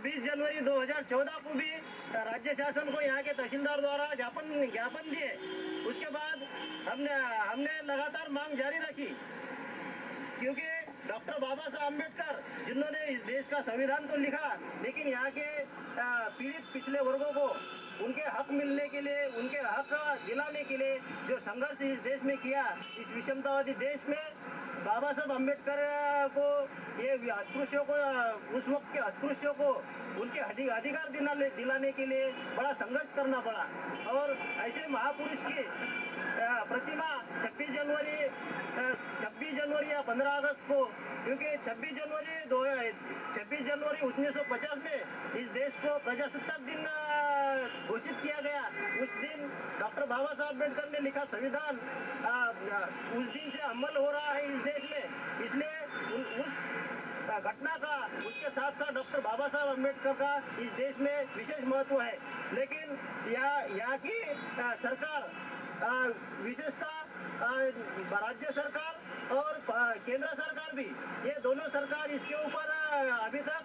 20 जनवरी 2014 को भी राज्य शासन को यहाँ के तहसीलदार द्वारा ज्ञापन दिए। उसके बाद हमने लगातार मांग जारी रखी, क्योंकि डॉक्टर बाबा साहब अम्बेडकर जिन्होंने इस देश का संविधान तो लिखा, लेकिन यहाँ के पीड़ित पिछले वर्गों को उनके हक मिलने के लिए, उनके हक दिलाने के लिए जो संघर्ष इस देश में किया, इस विषमतावादी देश में बाबा साहब अम्बेडकर को ये अस्पृश्यों को, उस वक्त के अस्पृश्यों को उनके अधिकार दिलाने के लिए बड़ा संघर्ष करना पड़ा। और ऐसे महापुरुष की प्रतिमा 26 जनवरी या 15 अगस्त को, क्योंकि 26 जनवरी 1950 में इस देश को प्रजासत्ताक दिन घोषित किया गया। उस दिन डॉक्टर बाबा साहब अम्बेडकर ने लिखा संविधान उस दिन से अमल हो रहा है इस देश में, इसलिए उस घटना का, उसके साथ साथ डॉक्टर बाबा साहब अम्बेडकर का इस देश में विशेष महत्व है। लेकिन यहाँ की सरकार, विशेषतः राज्य सरकार और केंद्र सरकार भी, ये दोनों सरकार इसके ऊपर अभी तक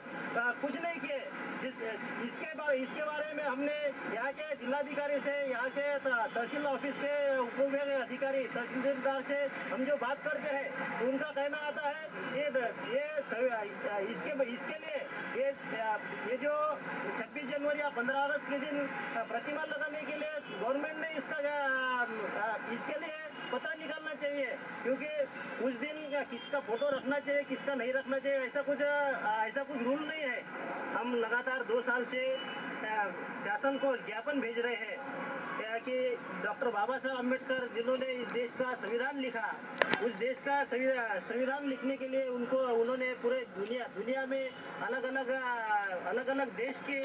कुछ नहीं किए। इसके बारे में हमने यहाँ के जिलाधिकारी से, यहाँ के तहसील ऑफिस के उपविभागीय अधिकारी तहसीलदार से हम जो बात करते हैं, तो उनका कहना आता है इसके लिए ये जो 26 जनवरी या 15 अगस्त के दिन प्रतिमा लगाने के लिए गवर्नमेंट ने इसके लिए पता निकालना चाहिए, क्योंकि उस दिन किसका फोटो रखना चाहिए, किसका नहीं रखना चाहिए, ऐसा कुछ रूल नहीं है। हम लगातार 2 साल से शासन को ज्ञापन भेज रहे हैं कि डॉक्टर बाबा साहब अम्बेडकर जिन्होंने इस देश का संविधान लिखा, उस देश का संविधान लिखने के लिए उन्होंने पूरे दुनिया में अलग अलग देश के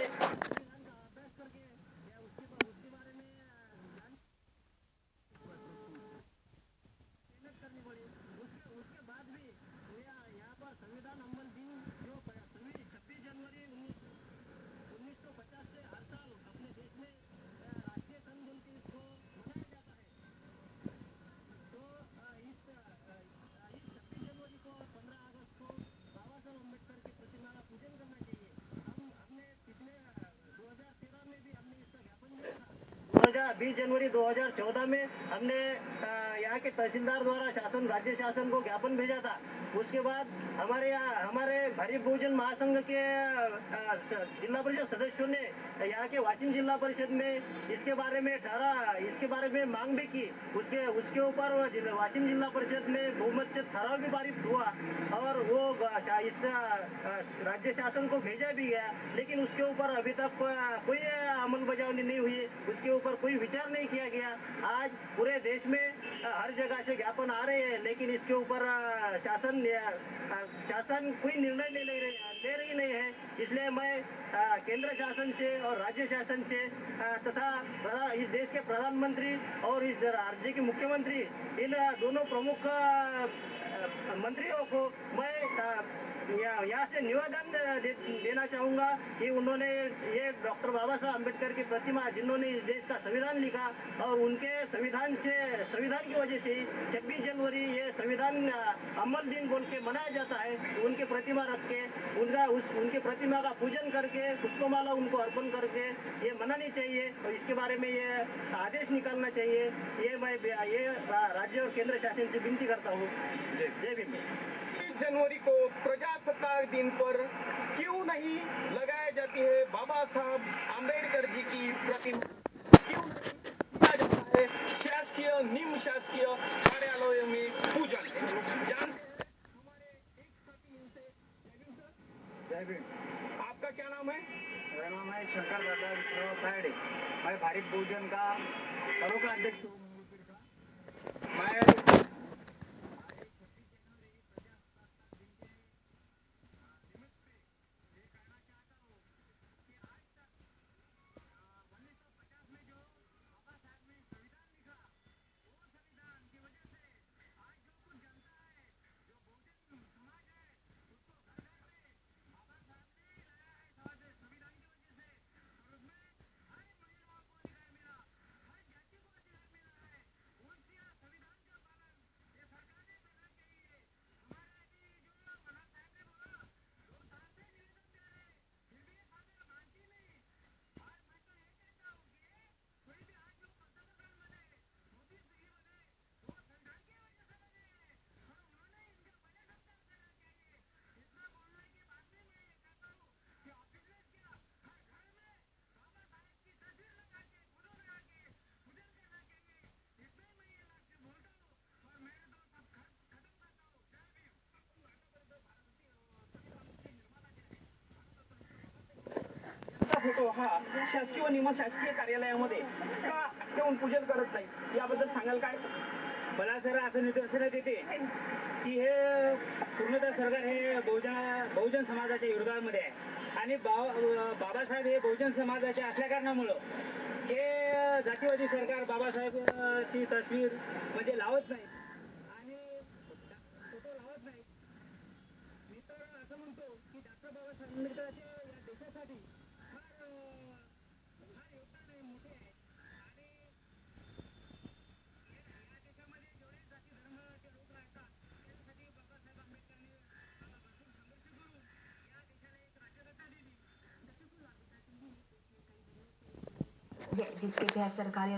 जनवरी 2014 में हमने यहाँ के तहसीलदार द्वारा राज्य शासन को ज्ञापन भेजा था। उसके बाद हमारे भारिप बहुजन महासंघ के जिला परिषद सदस्यों ने यहाँ के वाशिम जिला परिषद में इसके बारे में मांग भी की। उसके ऊपर वाशिम जिला परिषद में बहुमत से ठराव भी पारित हुआ और वो इस राज्य शासन को भेजा भी गया, लेकिन उसके ऊपर अभी तक कोई अमल बजावनी नहीं हुई, उसके ऊपर कोई विचार नहीं किया गया। आज पूरे देश में हर जगह से ज्ञापन आ रहे हैं, लेकिन इसके ऊपर शासन कोई निर्णय ले रही नहीं है। इसलिए मैं केंद्र शासन से और राज्य शासन से तथा इस देश के प्रधानमंत्री और इस राज्य के मुख्यमंत्री, इन दोनों प्रमुख मंत्रियों को मैं यहाँ से निवेदन देना चाहूँगा कि उन्होंने ये डॉक्टर बाबा साहब अम्बेडकर की प्रतिमा, जिन्होंने इस देश का संविधान लिखा और उनके संविधान की वजह से 26 जनवरी ये संविधान अमल दिन बोल के मनाया जाता है, उनकी प्रतिमा रख के उनकी प्रतिमा का पूजन करके पुष्पमाला उनको अर्पण करके ये मनानी चाहिए और इसके बारे में ये आदेश निकालना चाहिए। ये मैं राज्य और केंद्र शासन से विनती करता हूँ। जय भीम। जनवरी को प्रजासत्ताक दिन पर क्यों नहीं लगाई जाती है बाबा साहब आम्बेडकर जी की प्रतिमा? क्यों नहीं किया जाता है शासकीय निम्न शासकीय कार्यालयों में पूजन? जानते हैं हमारे एक साथी इनसे। जय भीम। आपका क्या नाम है? मेरा नाम है शंकर दादा खैड़े। मैं भारिप बहुजन का तालुका अध्यक्ष हूँ। मैं फोटो हा शासकीय व निमशासकीय कार्यालयामध्ये का ठेवून पूजन करत नाही याबद्दल सांगाल काय? मला सर असं निदर्शनात येते की हे पूर्णतः सरकार हे बहुजन समाजाच्या विरोधामध्ये आहे आणि बाबासाहेब हे बहुजन समाजाचे असल्या कारणामुळं हे जातीवादी सरकार बाबासाहेबची तस्वीर म्हणजे लावत नाही आणि फोटो लावत नाही. मी तर असं म्हणतो की डॉक्टर बाबासाहेब आंबेडकरांचे या देशासाठी फार फार योगदान आहे, मोठे आहे आणि या देशामध्ये जेवढे जाती धर्माचे लोक राहतात त्याच्यासाठी बाबासाहेब आंबेडकरांनी भरपूर संघर्ष करून या देशाला एक राज्यघटना दिली. जिसके तहत सरकारी